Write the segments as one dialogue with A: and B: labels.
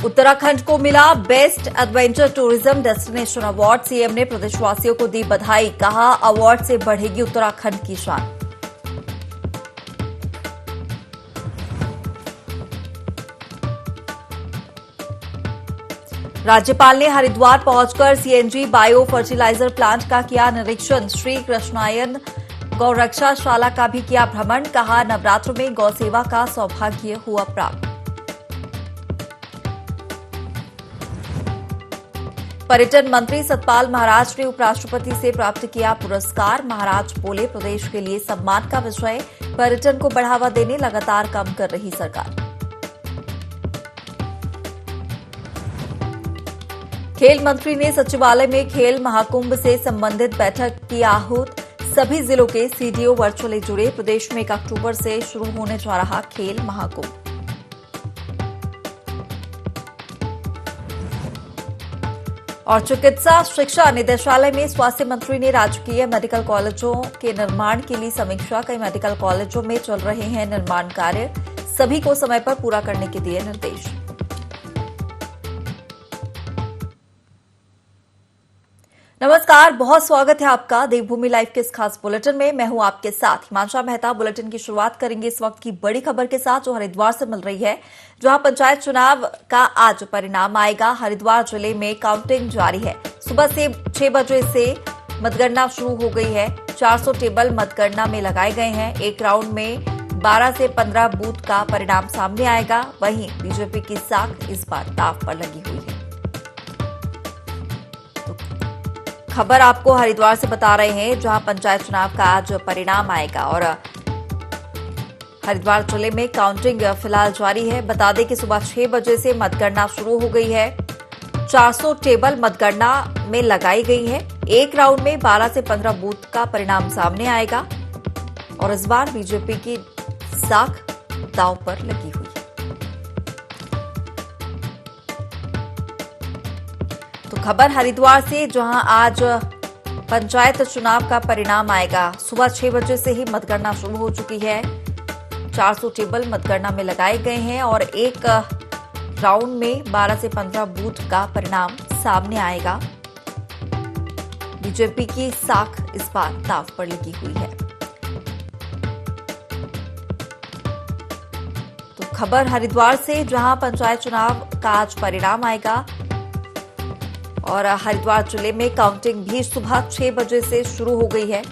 A: उत्तराखंड को मिला best adventure tourism destination award. CM ने प्रदेशवासियों को दी बधाई, कहा अवार्ड से बढ़ेगी उत्तराखंड की शान। राज्यपाल ने हरिद्वार पहुंचकर सीएनजी बायो फर्टिलाइजर प्लांट का किया निरीक्षण। श्री कृष्णायन गौरक्षाशाला का भी किया भ्रमण, कहा नवरात्र में गौसेवा का सौभाग्य हुआ प्राप्त। पर्यटन मंत्री सतपाल महाराज ने उपराष्ट्रपति से प्राप्त किया पुरस्कार। महाराज बोले प्रदेश के लिए सम्मान का विषय, पर्यटन को बढ़ावा देने लगातार काम कर रही सरकार। खेल मंत्री ने सचिवालय में खेल महाकुंभ से संबंधित बैठक की आहूत। सभी जिलों के सीडीओ वर्चुअली जुड़े। प्रदेश में 1 अक्टूबर से शुरू होने जा रहा खेल महाकुंभ। और चिकित्सा शिक्षा निदेशालय में स्वास्थ्य मंत्री ने राजकीय मेडिकल कॉलेजों के निर्माण के लिए समीक्षा। कई मेडिकल कॉलेजों में चल रहे हैं निर्माण कार्य, सभी को समय पर पूरा करने के दिए निर्देश। नमस्कार, बहुत स्वागत है आपका देवभूमि लाइव के इस खास बुलेटिन में। मैं हूं आपके साथ हिमांशा मेहता। बुलेटिन की शुरुआत करेंगे इस वक्त की बड़ी खबर के साथ, जो हरिद्वार से मिल रही है, जहां पंचायत चुनाव का आज परिणाम आएगा। हरिद्वार जिले में काउंटिंग जारी है। सुबह से 6 बजे से मतगणना शुरू हो गई है। 400 टेबल मतगणना में लगाए गए हैं। एक राउंड में 12 से 15 बूथ का परिणाम सामने आएगा। वहीं बीजेपी की साख इस बार दांव पर लगी हुई है। खबर आपको हरिद्वार से बता रहे हैं, जहां पंचायत चुनाव का आज परिणाम आएगा। और हरिद्वार जिले में काउंटिंग फिलहाल जारी है। बता दें कि सुबह 6 बजे से मतगणना शुरू हो गई है। 400 टेबल मतगणना में लगाई गई है। एक राउंड में 12 से 15 बूथ का परिणाम सामने आएगा। और इस बार बीजेपी की साख दांव पर लगी हुई है। तो खबर हरिद्वार से, जहां आज पंचायत चुनाव का परिणाम आएगा। सुबह 6 बजे से ही मतगणना शुरू हो चुकी है। 400 टेबल मतगणना में लगाए गए हैं और एक राउंड में 12 से 15 बूथ का परिणाम सामने आएगा। बीजेपी की साख इस बार दांव पर लगी हुई है। तो खबर हरिद्वार से, जहां पंचायत चुनाव का आज परिणाम आएगा। और हरिद्वार जिले में काउंटिंग भी सुबह 6 बजे से शुरू हो गई है।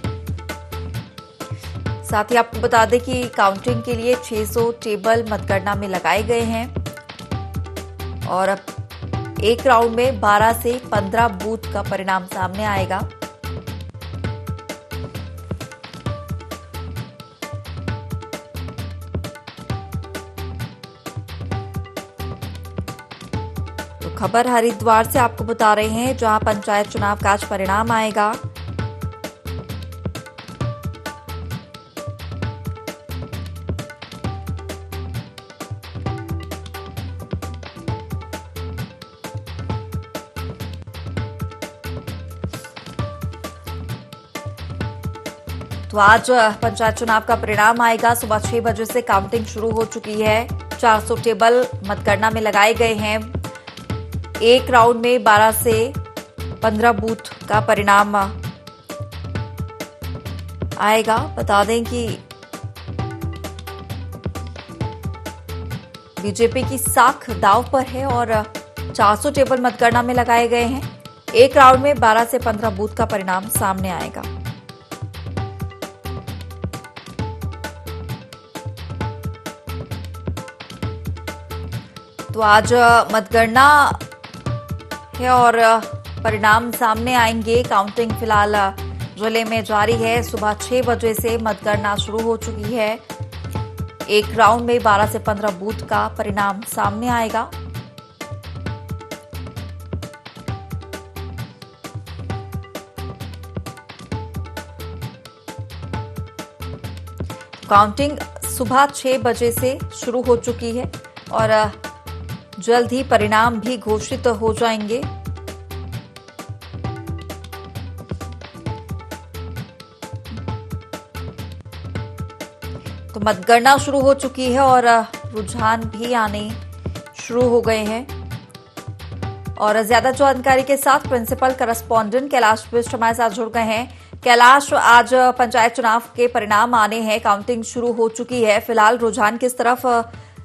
A: साथ ही आपको बता दें कि काउंटिंग के लिए 600 टेबल मतगणना में लगाए गए हैं। और एक राउंड में 12 से 15 बूथ का परिणाम सामने आएगा। खबर हरिद्वार से आपको बता रहे हैं, जहां पंचायत चुनाव का आज परिणाम आएगा। तो आज पंचायत चुनाव का परिणाम आएगा। सुबह 6 बजे से काउंटिंग शुरू हो चुकी है। 400 टेबल मतगणना में लगाए गए हैं। एक राउंड में 12 से 15 बूथ का परिणाम आएगा। बता दें कि बीजेपी की साख दांव पर है और 400 टेबल मतगणना में लगाए गए हैं। एक राउंड में 12 से 15 बूथ का परिणाम सामने आएगा। तो आज मतगणना है और परिणाम सामने आएंगे। काउंटिंग फिलहाल जिले में जारी है। सुबह 6 बजे से मतगणना शुरू हो चुकी है। एक राउंड में 12 से 15 बूथ का परिणाम सामने आएगा। काउंटिंग सुबह 6 बजे से शुरू हो चुकी है और जल्द ही परिणाम भी घोषित हो जाएंगे। तो मतगणना शुरू हो चुकी है और रुझान भी आने शुरू हो गए हैं। और ज्यादा जानकारी के साथ प्रिंसिपल करस्पॉन्डेंट कैलाश बिष्ट हमारे साथ जुड़ गए हैं। कैलाश, आज पंचायत चुनाव के परिणाम आने हैं, काउंटिंग शुरू हो चुकी है, फिलहाल रुझान किस तरफ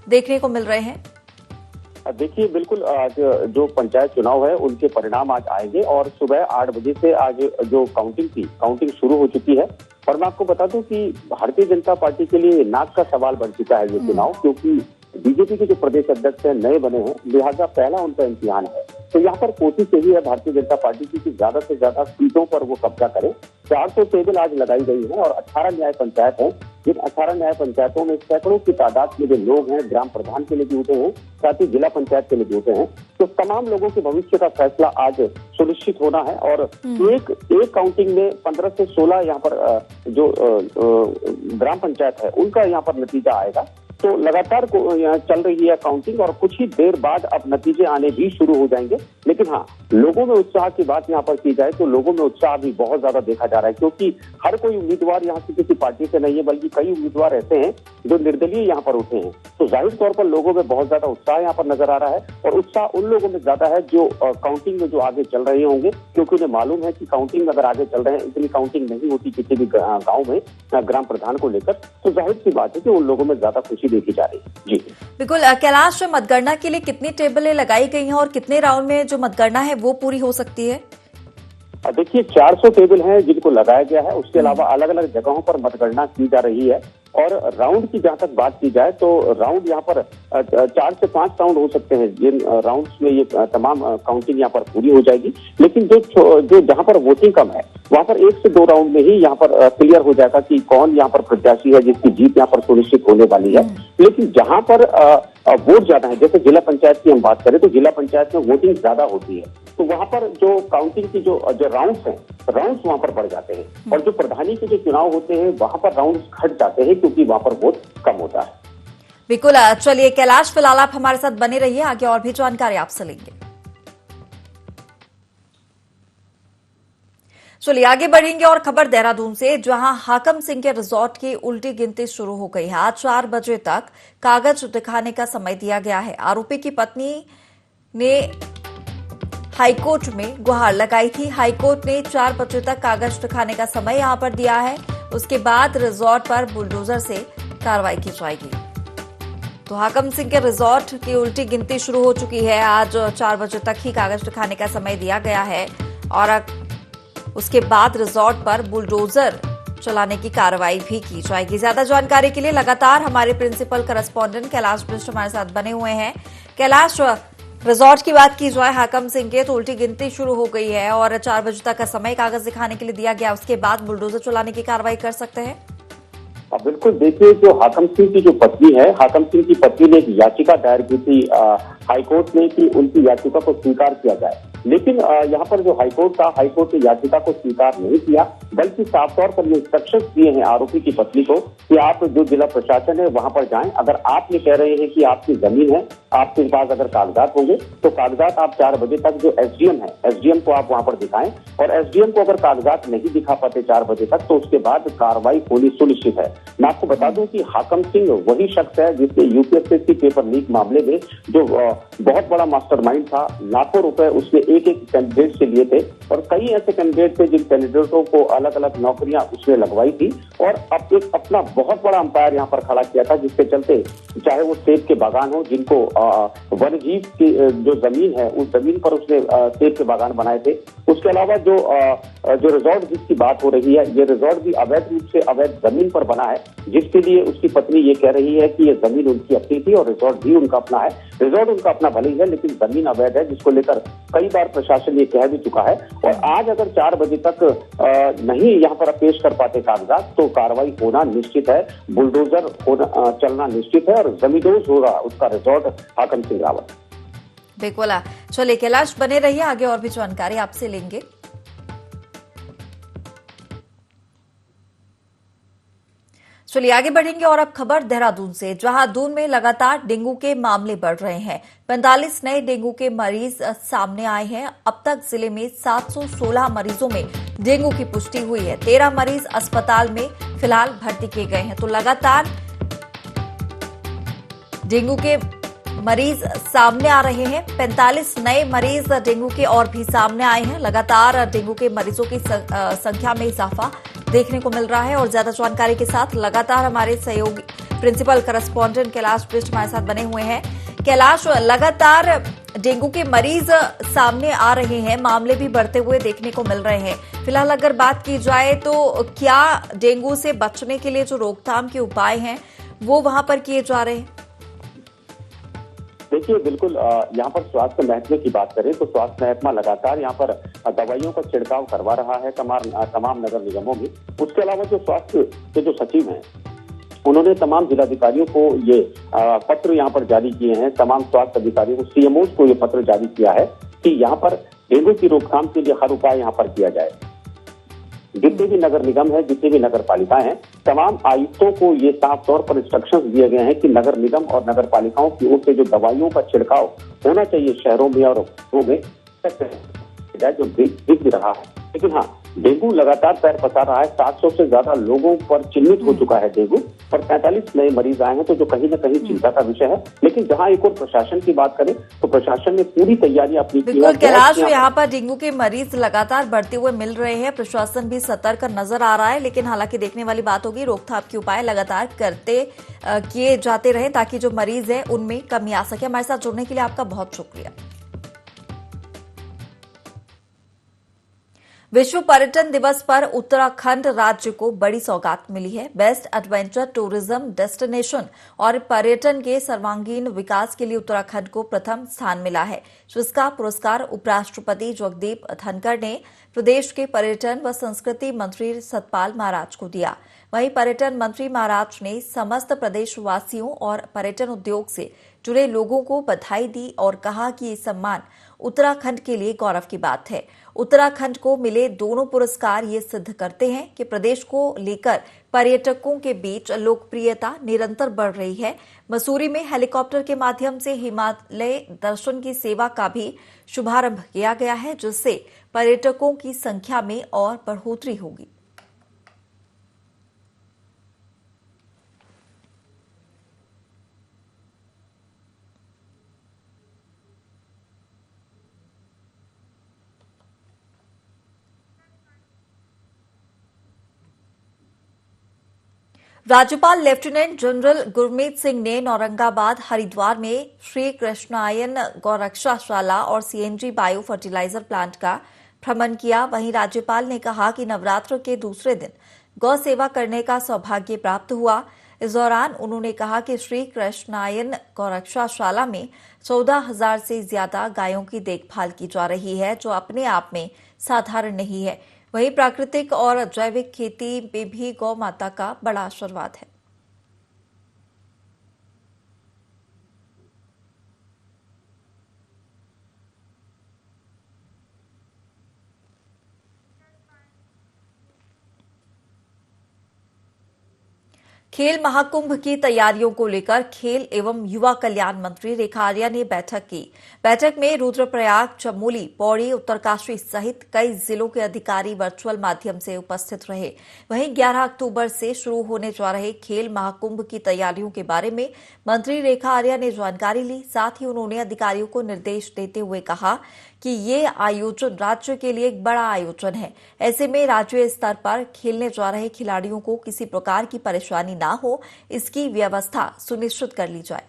A: देखने को मिल रहे हैं?
B: देखिए, बिल्कुल आज जो पंचायत चुनाव है उनके परिणाम आज आएंगे और सुबह 8 बजे से आज जो काउंटिंग शुरू हो चुकी है। और मैं आपको बता दूं कि भारतीय जनता पार्टी के लिए नाक का सवाल बन चुका है ये चुनाव, क्योंकि बीजेपी के जो प्रदेश अध्यक्ष हैं नए बने हैं, लिहाजा पहला उनका इम्तिहान है। तो यहाँ पर कोशिश यही है भारतीय जनता पार्टी की कि ज्यादा से ज्यादा सीटों पर वो कब्जा करें। 400 टेबल आज लगाई गई है और 18 न्याय पंचायत है। जिन 18 न्याय पंचायतों में सैकड़ों की तादाद में जो लोग हैं ग्राम प्रधान के लिए भी जुटे हैं, साथ ही जिला पंचायत के लिए जुटे हैं। तो तमाम लोगों के भविष्य का फैसला आज सुनिश्चित होना है और एक काउंटिंग में 15 से 16 यहाँ पर जो ग्राम पंचायत है उनका यहाँ पर नतीजा आएगा। तो लगातार यहाँ चल रही है काउंटिंग और कुछ ही देर बाद अब नतीजे आने भी शुरू हो जाएंगे। लेकिन हाँ, लोगों में उत्साह की बात यहाँ पर की जाए तो लोगों में उत्साह भी बहुत ज्यादा देखा जा रहा है, क्योंकि हर कोई उम्मीदवार यहाँ से किसी पार्टी से नहीं है, बल्कि कई उम्मीदवार ऐसे हैं जो निर्दलीय यहाँ पर उठे हैं। तो जाहिर तौर पर लोगों में बहुत ज्यादा उत्साह यहाँ पर नजर आ रहा है और उत्साह उन लोगों में ज्यादा है जो काउंटिंग में जो आगे चल रहे होंगे, क्योंकि उन्हें मालूम है कि काउंटिंग में अगर आगे चल रहे हैं, इतनी काउंटिंग नहीं होती किसी भी गाँव में ग्राम प्रधान को लेकर। तो जाहिर सी बात है कि उन लोगों में ज्यादा खुशी देखी जा रही है। जी
A: बिल्कुल। कैलाश, मतगणना के लिए कितनी टेबलें लगाई गई हैं और कितने राउंड में जो मतगणना है वो पूरी हो सकती है?
B: देखिए, 400 टेबल हैं जिनको लगाया गया है। उसके अलावा अलग अलग जगहों पर मतगणना की जा रही है। और राउंड की जहां तक बात की जाए तो राउंड यहाँ पर 4 से 5 राउंड हो सकते हैं। जिन राउंड्स में ये तमाम काउंटिंग यहाँ पर पूरी हो जाएगी। लेकिन जो जहां पर वोटिंग कम है वहां पर 1 से 2 राउंड में ही यहाँ पर क्लियर हो जाएगा कि कौन यहाँ पर प्रत्याशी है जिसकी जीत यहाँ पर सुनिश्चित होने वाली है। लेकिन जहां पर वोट ज्यादा है, जैसे जिला पंचायत की हम बात करें तो जिला पंचायत में वोटिंग ज्यादा होती है, तो वहां पर जो काउंटिंग की जो राउंड्स हैं, राउंड्स वहां पर बढ़ जाते हैं। और जो प्रधानी के जो चुनाव होते हैं वहां पर राउंड्स घट जाते हैं, क्योंकि वहां पर वोट कम होता है।
A: बिल्कुल। चलिए कैलाश, फिलहाल आप हमारे साथ बने रहिए, आगे और भी जानकारी आपसे लेंगे। चलिए आगे बढ़ेंगे और खबर देहरादून से, जहां हाकम सिंह के रिजॉर्ट की उल्टी गिनती शुरू हो गई है। आज 4 बजे तक कागज दिखाने का समय दिया गया है। आरोपी की पत्नी ने हाईकोर्ट में गुहार लगाई थी। हाईकोर्ट ने 4 बजे तक कागज दिखाने का समय यहां पर दिया है। उसके बाद रिजॉर्ट पर बुलडोजर से कार्रवाई की जाएगी। तो हाकम सिंह के रिजॉर्ट की उल्टी गिनती शुरू हो चुकी है। आज 4 बजे तक ही कागज दिखाने का समय दिया गया है और उसके बाद रिजॉर्ट पर बुलडोजर चलाने की कार्रवाई भी की जाएगी। ज्यादा जानकारी के लिए लगातार हमारे प्रिंसिपल करस्पॉन्डेंट कैलाश बिष्ट हमारे साथ बने हुए हैं। कैलाश, रिजॉर्ट की बात की जाए हाकम सिंह के, तो उल्टी गिनती शुरू हो गई है और 4 बजे तक का समय कागज दिखाने के लिए दिया गया। उसके बाद बुलडोजर चलाने की कार्रवाई कर सकते हैं?
B: बिल्कुल। देखिए, जो हाकम सिंह की जो पत्नी है, हाकम सिंह की पत्नी ने एक याचिका दायर की थी हाईकोर्ट में कि उनकी याचिका को स्वीकार किया जाए। लेकिन यहाँ पर जो हाईकोर्ट था, हाईकोर्ट ने याचिका को स्वीकार नहीं किया, बल्कि साफ तौर पर ये इंस्ट्रक्शन दिए हैं आरोपी की पत्नी को कि आप जो जिला प्रशासन है वहां पर जाएं। अगर आप ये कह रहे हैं कि आपकी जमीन है, आपके पास अगर कागजात होंगे तो कागजात आप 4 बजे तक जो एसडीएम है, एसडीएम को आप वहां पर दिखाएं। और एसडीएम को अगर कागजात नहीं दिखा पाते 4 बजे तक तो उसके बाद कार्रवाई होनी सुनिश्चित है। मैं आपको बता दूं कि हाकम सिंह वही शख्स है जिसके यूपीएससी पेपर लीक मामले में जो बहुत बड़ा मास्टरमाइंड था। लाखों रुपए उसने एक कैंडिडेट से लिए थे और कई ऐसे कैंडिडेट थे जिन कैंडिडेटों को अलग अलग नौकरियां उसने लगवाई थी और अब एक अपना बहुत बड़ा अंपायर यहाँ पर खड़ा किया था, जिसके चलते चाहे वो सेब के बागान हो, जिनको वन्यजीव की जो जमीन है उस जमीन पर उसने सेब के बागान बनाए थे। उसके अलावा जो रिजॉर्ट जिसकी बात हो रही है, ये रिजॉर्ट भी अवैध रूप से अवैध जमीन पर बना है, जिसके लिए उसकी पत्नी ये कह रही है कि ये जमीन उनकी अपनी थी और रिजॉर्ट भी उनका अपना है। रिजॉर्ट उनका अपना भले ही है, लेकिन जमीन अवैध है, जिसको लेकर कई बार प्रशासन ये कह भी चुका है। और आज अगर 4 बजे तक नहीं यहाँ पर पेश कर पाते कागजात तो कार्रवाई होना निश्चित है, बुलडोजर चलना निश्चित है और जमींदोज होगा उसका रिजॉर्ट हाकम सिंह रावत।
A: बिल्कुल। चलिए कैलाश, बने रहिए, आगे और भी जानकारी आपसे लेंगे। चलिए आगे बढ़ेंगे और अब खबर देहरादून से, जहां दून में लगातार डेंगू के मामले बढ़ रहे हैं। 45 नए डेंगू के मरीज सामने आए हैं। अब तक जिले में 716 मरीजों में डेंगू की पुष्टि हुई है। 13 मरीज अस्पताल में फिलहाल भर्ती किए गए हैं। तो लगातार डेंगू के मरीज सामने आ रहे हैं। 45 नए मरीज डेंगू के और भी सामने आए हैं। लगातार डेंगू के मरीजों की संख्या में इजाफा देखने को मिल रहा है और ज्यादा जानकारी के साथ लगातार हमारे सहयोगी प्रिंसिपल करस्पॉन्डेंट कैलाश बिष्ट हमारे साथ बने हुए हैं। कैलाश, लगातार डेंगू के मरीज सामने आ रहे हैं, मामले भी बढ़ते हुए देखने को मिल रहे हैं। फिलहाल अगर बात की जाए तो क्या डेंगू से बचने के लिए जो रोकथाम के उपाय हैं वो वहां पर किए जा रहे हैं?
B: देखिए, बिल्कुल यहाँ पर स्वास्थ्य महकमे की बात करें तो स्वास्थ्य महकमा लगातार यहाँ पर दवाइयों का छिड़काव करवा रहा है तमाम नगर निगमों में। उसके अलावा जो स्वास्थ्य के जो सचिव हैं, उन्होंने तमाम जिलाधिकारियों को ये पत्र यहाँ पर जारी किए हैं। तमाम स्वास्थ्य अधिकारियों को, सीएमओ को ये पत्र जारी किया है कि यहाँ पर डेंगू की रोकथाम के लिए हर उपाय यहाँ पर किया जाए। जितने भी नगर निगम है, जितने भी नगर पालिकाएं हैं, तमाम आयुक्तों को ये साफ तौर पर इंस्ट्रक्शंस दिए गए हैं कि नगर निगम और नगर पालिकाओं की ओर से जो दवाइयों का छिड़काव होना चाहिए शहरों में और गांवों में, जो दिख रहा है। लेकिन हाँ, डेंगू लगातार पैर पसार रहा है। 700 से ज्यादा लोगों पर चिन्हित हो चुका है डेंगू और 45 नए मरीज आए हैं, तो जो कहीं न कहीं चिंता का विषय है। लेकिन जहां एक और प्रशासन की बात करें तो प्रशासन ने पूरी तैयारी अपनी की है।
A: बिल्कुल कैलाश, यहाँ पर डेंगू के मरीज लगातार बढ़ते हुए मिल रहे हैं, प्रशासन भी सतर्क नजर आ रहा है। लेकिन हालांकि देखने वाली बात होगी, रोकथाम के उपाय लगातार किए जाते रहे ताकि जो मरीज है उनमें कमी आ सके। हमारे साथ जुड़ने के लिए आपका बहुत शुक्रिया। विश्व पर्यटन दिवस पर उत्तराखंड राज्य को बड़ी सौगात मिली है। बेस्ट एडवेंचर टूरिज्म डेस्टिनेशन और पर्यटन के सर्वांगीण विकास के लिए उत्तराखंड को प्रथम स्थान मिला है, जिसका पुरस्कार उपराष्ट्रपति जगदीप धनखड़ ने प्रदेश के पर्यटन व संस्कृति मंत्री सतपाल महाराज को दिया। वहीं पर्यटन मंत्री महाराज ने समस्त प्रदेशवासियों और पर्यटन उद्योग से जुड़े लोगों को बधाई दी और कहा कि ये सम्मान उत्तराखंड के लिए गौरव की बात है। उत्तराखंड को मिले दोनों पुरस्कार ये सिद्ध करते हैं कि प्रदेश को लेकर पर्यटकों के बीच लोकप्रियता निरंतर बढ़ रही है। मसूरी में हेलीकॉप्टर के माध्यम से हिमालय दर्शन की सेवा का भी शुभारंभ किया गया है, जिससे पर्यटकों की संख्या में और बढ़ोतरी होगी। राज्यपाल लेफ्टिनेंट जनरल गुरमीत सिंह ने औरंगाबाद, हरिद्वार में श्री कृष्णायन गौरक्षाशाला और सीएनजी बायो फर्टिलाइजर प्लांट का भ्रमण किया। वहीं राज्यपाल ने कहा कि नवरात्र के दूसरे दिन गौ सेवा करने का सौभाग्य प्राप्त हुआ। इस दौरान उन्होंने कहा कि श्री कृष्णायन गौरक्षाशाला में 14,000 से ज्यादा गायों की देखभाल की जा रही है, जो अपने आप में साधारण नहीं है। वहीं प्राकृतिक और जैविक खेती में भी गौ माता का बड़ा आशीर्वाद है। खेल महाकुंभ की तैयारियों को लेकर खेल एवं युवा कल्याण मंत्री रेखा आर्या ने बैठक की। बैठक में रुद्रप्रयाग, चमोली, पौड़ी, उत्तरकाशी सहित कई जिलों के अधिकारी वर्चुअल माध्यम से उपस्थित रहे। वहीं 11 अक्टूबर से शुरू होने जा रहे खेल महाकुंभ की तैयारियों के बारे में मंत्री रेखा आर्या ने जानकारी ली। साथ ही उन्होंने अधिकारियों को निर्देश देते हुए कहा कि ये आयोजन राज्य के लिए एक बड़ा आयोजन है। ऐसे में राज्य स्तर पर खेलने जा रहे खिलाड़ियों को किसी प्रकार की परेशानी ना हो, इसकी व्यवस्था सुनिश्चित कर ली जाए।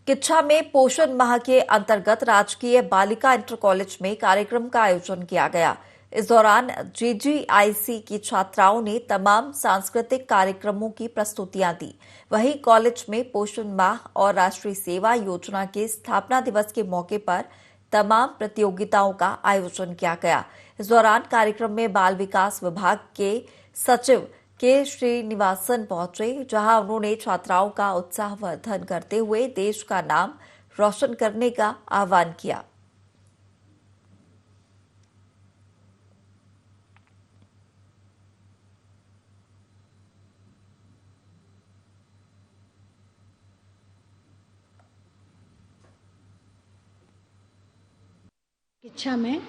A: किच्छा में पोषण माह के अंतर्गत राजकीय बालिका इंटर कॉलेज में कार्यक्रम का आयोजन किया गया। इस दौरान जीजीआईसी की छात्राओं ने तमाम सांस्कृतिक कार्यक्रमों की प्रस्तुतियां दी। वहीं कॉलेज में पोषण माह और राष्ट्रीय सेवा योजना के स्थापना दिवस के मौके पर तमाम प्रतियोगिताओं का आयोजन किया गया। इस दौरान कार्यक्रम में बाल विकास विभाग के सचिव के श्रीनिवासन पहुंचे, जहां उन्होंने छात्राओं का उत्साहवर्धन करते हुए देश का नाम रोशन करने का आह्वान किया।
C: किच्छा में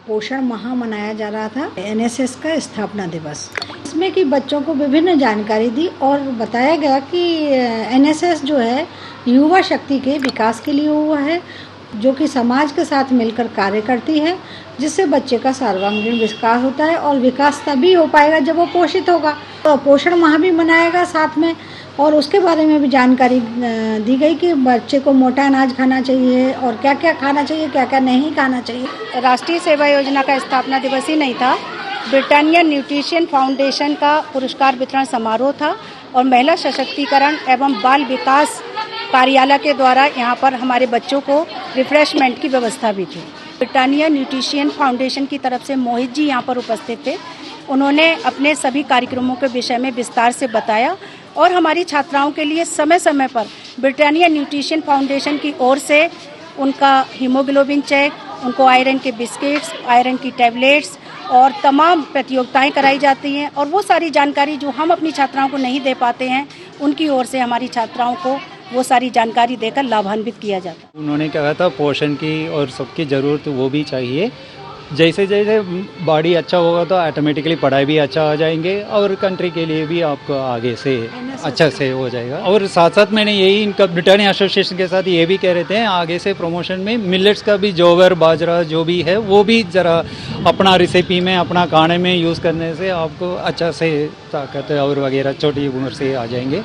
C: पोषण माह मनाया जा रहा था, एनएसएस का स्थापना दिवस। इसमें कि बच्चों को विभिन्न जानकारी दी और बताया गया कि एनएसएस जो है युवा शक्ति के विकास के लिए हुआ है, जो कि समाज के साथ मिलकर कार्य करती है, जिससे बच्चे का सर्वांगीण विकास होता है और विकास तभी हो पाएगा जब वो पोषित होगा। तो पोषण माह भी मनाएगा साथ में, और उसके बारे में भी जानकारी दी गई कि बच्चे को मोटा अनाज खाना चाहिए और क्या क्या खाना चाहिए, क्या क्या नहीं खाना चाहिए।
D: राष्ट्रीय सेवा योजना का स्थापना दिवस ही नहीं था, ब्रिटानिया न्यूट्रिशन फाउंडेशन का पुरस्कार वितरण समारोह था और महिला सशक्तिकरण एवं बाल विकास कार्यालय के द्वारा यहाँ पर हमारे बच्चों को रिफ्रेशमेंट की व्यवस्था भी थी। ब्रिटानिया न्यूट्रिशन फाउंडेशन की तरफ से मोहित जी यहाँ पर उपस्थित थे। उन्होंने अपने सभी कार्यक्रमों के विषय में विस्तार से बताया और हमारी छात्राओं के लिए समय समय पर ब्रिटानिया न्यूट्रिशन फाउंडेशन की ओर से उनका हीमोग्लोबिन चेक, उनको आयरन के बिस्किट्स, आयरन की टैबलेट्स और तमाम प्रतियोगिताएं कराई जाती हैं और वो सारी जानकारी जो हम अपनी छात्राओं को नहीं दे पाते हैं, उनकी ओर से हमारी छात्राओं को वो सारी जानकारी देकर लाभान्वित किया जाता है।
E: उन्होंने कहा था पोषण की और सबकी ज़रूरत वो भी चाहिए। जैसे जैसे बॉडी अच्छा होगा तो ऑटोमेटिकली पढ़ाई भी अच्छा हो जाएंगे और कंट्री के लिए भी आपको आगे से अच्छा से हो जाएगा। और साथ साथ मैंने यही इनका ब्रिटानिया एसोसिएशन के साथ ये भी कह रहे थे आगे से प्रमोशन में मिलेट्स का भी जोवर बाजरा जो भी है वो भी ज़रा अपना रेसिपी में अपना खाने में यूज़ करने से आपको अच्छा से ताकत और वगैरह छोटी उम्र से आ जाएंगे।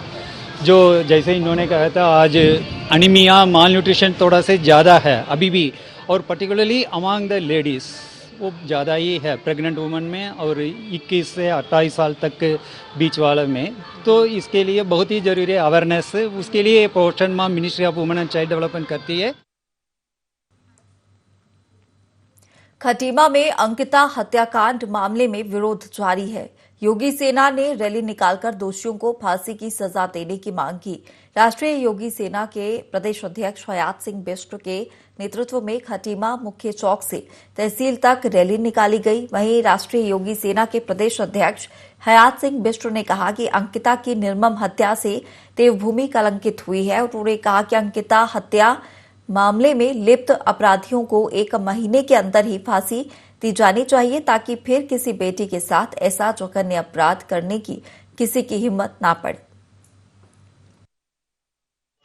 E: जो जैसे इन्होंने कहा था आज अनीमिया माल न्यूट्रिशन थोड़ा से ज़्यादा है अभी भी, और पर्टिकुलरली अमंग द लेडीज़ वो ज़्यादा ही है प्रेग्नेंट वुमन में और 21 से 28 साल तक के बीच वाले में। तो इसके लिए बहुत ही ज़रूरी है अवेयरनेस। उसके लिए पोषण माह ministry of women and child development करती है।
A: खटीमा में अंकिता हत्याकांड मामले में विरोध जारी है। योगी सेना ने रैली निकालकर दोषियों को फांसी की सजा देने की मांग की। राष्ट्रीय योगी सेना के प्रदेश अध्यक्ष हयात सिंह बिष्ट के नेतृत्व में खटीमा मुख्य चौक से तहसील तक रैली निकाली गई। वहीं राष्ट्रीय योगी सेना के प्रदेश अध्यक्ष हयात सिंह बिष्ट ने कहा कि अंकिता की निर्मम हत्या से देवभूमि कलंकित हुई है। उन्होंने कहा कि अंकिता हत्या मामले में लिप्त अपराधियों को 1 महीने के अंदर ही फांसी दी जानी चाहिए ताकि फिर किसी बेटी के साथ ऐसा जघन्य अपराध करने की किसी की हिम्मत ना पड़े।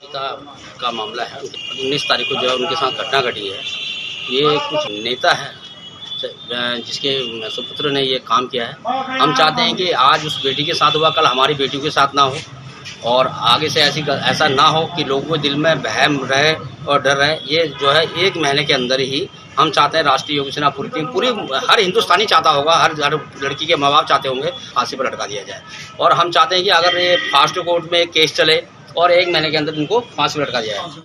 F: का मामला है, 19 तारीख को जो है उनके साथ घटना घटी है। ये कुछ नेता है जिसके सुपुत्र ने ये काम किया है। हम चाहते हैं कि आज उस बेटी के साथ हुआ, कल हमारी बेटियों के साथ ना हो और आगे से ऐसा ना हो कि लोगों के दिल में वहम रहे और डर रहे। ये जो है 1 महीने के अंदर ही हम चाहते हैं राष्ट्रीय योगी सेना पूरी हर हिंदुस्तानी चाहता होगा, हर लड़की के माँ बाप चाहते होंगे फांसी पर लटका दिया जाए। और हम चाहते हैं कि अगर ये फास्ट कोर्ट में केस चले और 1 महीने के अंदर इनको फांसी पर लटका दिया जाए।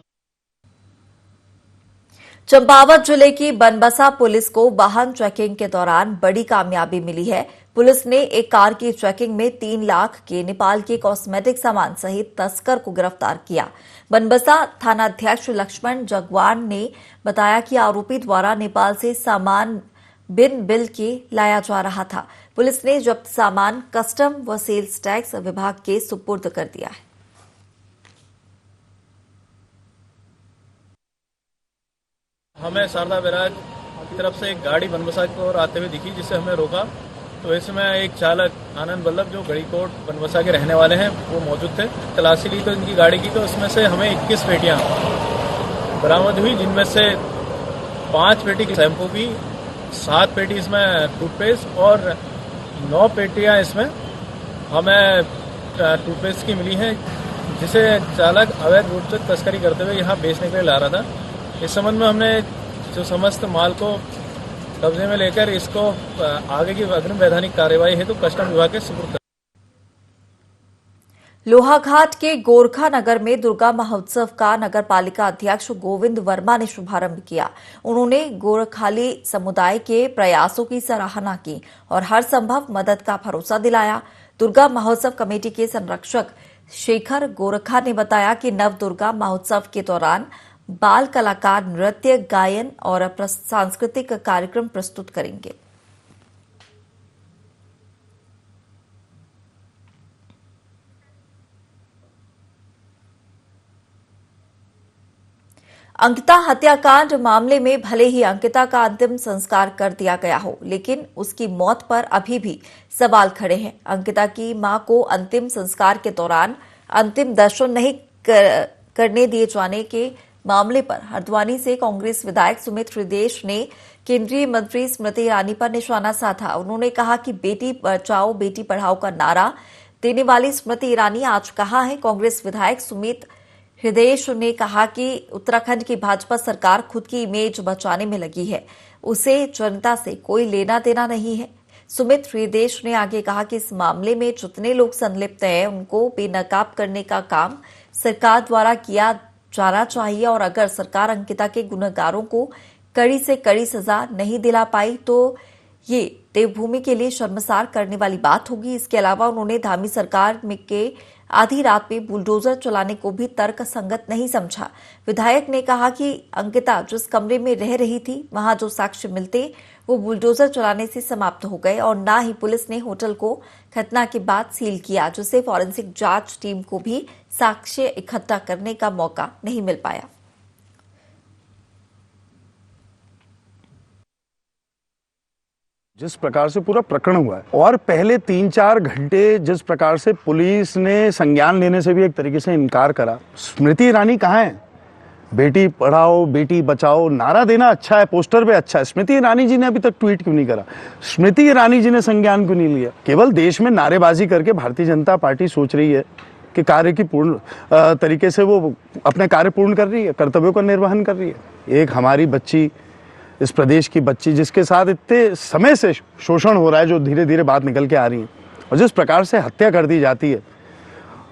A: चंपावत जिले की बनबसा पुलिस को वाहन चेकिंग के दौरान बड़ी कामयाबी मिली है। पुलिस ने एक कार की चेकिंग में 3 लाख के नेपाल के कॉस्मेटिक सामान सहित तस्कर को गिरफ्तार किया। बनबसा थानाध्यक्ष लक्ष्मण जगवान ने बताया कि आरोपी द्वारा नेपाल से सामान बिन बिल के लाया जा रहा था। पुलिस ने जब्त सामान कस्टम व सेल्स टैक्स विभाग के सुपुर्द कर दिया है।
G: हमें शारदा बैराज की तरफ से एक गाड़ी बनबसा की ओर आते हुए दिखी, जिससे हमने रोका तो इसमें एक चालक आनंद बल्लभ जो गढ़ीकोट बनबसा के रहने वाले हैं वो मौजूद थे। तलाशी ली तो इनकी गाड़ी की, तो इसमें से हमें 21 पेटियां बरामद हुई, जिनमें से 5 पेटी शैम्पू की, 7 पेटी इसमें टूथपेस्ट और 9 पेटियां इसमें हमें टूथपेस्ट की मिली हैं, जिसे चालक अवैध रूप से तस्करी करते हुए यहाँ बेचने के लिए ला रहा था। इस संबंध में हमने जो समस्त माल को कब्जे में लेकर इसको आगे की अग्रिम वैधानिक कार्यवाही हेतु कस्टम विभाग के सुपुर्द।
A: लोहाघाट के गोरखा नगर में दुर्गा महोत्सव का नगर पालिका अध्यक्ष गोविंद वर्मा ने शुभारंभ किया। उन्होंने गोरखाली समुदाय के प्रयासों की सराहना की और हर संभव मदद का भरोसा दिलाया। दुर्गा महोत्सव कमेटी के संरक्षक शेखर गोरखा ने बताया कि नव दुर्गा महोत्सव के दौरान बाल कलाकार नृत्य, गायन और सांस्कृतिक कार्यक्रम प्रस्तुत करेंगे। अंकिता हत्याकांड मामले में भले ही अंकिता का अंतिम संस्कार कर दिया गया हो, लेकिन उसकी मौत पर अभी भी सवाल खड़े हैं। अंकिता की मां को अंतिम संस्कार के दौरान अंतिम दर्शन नहीं करने दिए जाने के मामले पर हल्द्वानी से कांग्रेस विधायक सुमित हृदयेश ने केंद्रीय मंत्री स्मृति ईरानी पर निशाना साधा। उन्होंने कहा कि बेटी बचाओ बेटी पढ़ाओ का नारा देने वाली स्मृति ईरानी आज कहा है। कांग्रेस विधायक सुमित हृदयेश ने कहा कि उत्तराखंड की भाजपा सरकार खुद की इमेज बचाने में लगी है, उसे जनता से कोई लेना देना नहीं है। सुमित हृदयेश ने आगे कहा कि इस मामले में जितने लोग संलिप्त हैं उनको बेनकाब करने का काम सरकार द्वारा किया जाना चाहिए और अगर सरकार अंकिता के गुनहगारों को कड़ी से कड़ी सजा नहीं दिला पाई तो ये देवभूमि के लिए शर्मसार करने वाली बात होगी। इसके अलावा उन्होंने धामी सरकार में के आधी रात में बुलडोजर चलाने को भी तर्क संगत नहीं समझा। विधायक ने कहा कि अंकिता जिस कमरे में रह रही थी वहां जो साक्ष्य मिलते वो बुलडोजर चलाने से समाप्त हो गए और न ही पुलिस ने होटल को घटना के बाद सील किया, जिससे फॉरेंसिक जांच टीम को भी साक्ष्य इकट्ठा करने का मौका नहीं मिल पाया।
H: जिस प्रकार से पूरा प्रकरण हुआ है और पहले 3-4 घंटे जिस प्रकार से पुलिस ने संज्ञान लेने से भी एक तरीके से इनकार करा। स्मृति ईरानी कहाँ है? बेटी पढ़ाओ बेटी बचाओ नारा देना अच्छा है, पोस्टर पे अच्छा है। स्मृति ईरानी जी ने अभी तक ट्वीट क्यों नहीं करा? स्मृति ईरानी जी ने संज्ञान क्यों नहीं लिया? केवल देश में नारेबाजी करके भारतीय जनता पार्टी सोच रही है कि कार्य की पूर्ण तरीके से वो अपने कार्य पूर्ण कर रही है, कर्तव्यों का निर्वहन कर रही है। एक हमारी बच्ची, इस प्रदेश की बच्ची जिसके साथ इतने समय से शोषण हो रहा है, जो धीरे धीरे बात निकल के आ रही है और जिस प्रकार से हत्या कर दी जाती है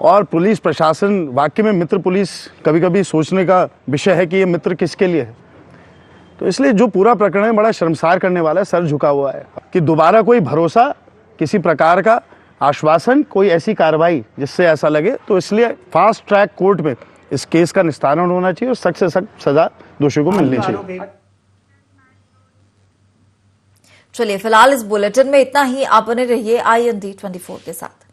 H: और पुलिस प्रशासन, वाकई में मित्र पुलिस कभी कभी सोचने का विषय है कि ये मित्र किसके लिए है। तो इसलिए जो पूरा प्रकरण है बड़ा शर्मसार करने वाला है, सर झुका हुआ है कि दोबारा कोई भरोसा, किसी प्रकार का आश्वासन, कोई ऐसी कार्रवाई जिससे ऐसा लगे, तो इसलिए फास्ट ट्रैक कोर्ट में इस केस का निस्तारण होना चाहिए और सख्त से सख्त सजा दोषियों को मिलनी चाहिए।
A: चलिए फिलहाल इस बुलेटिन में इतना ही। आप बने रहिए IND 24 के साथ।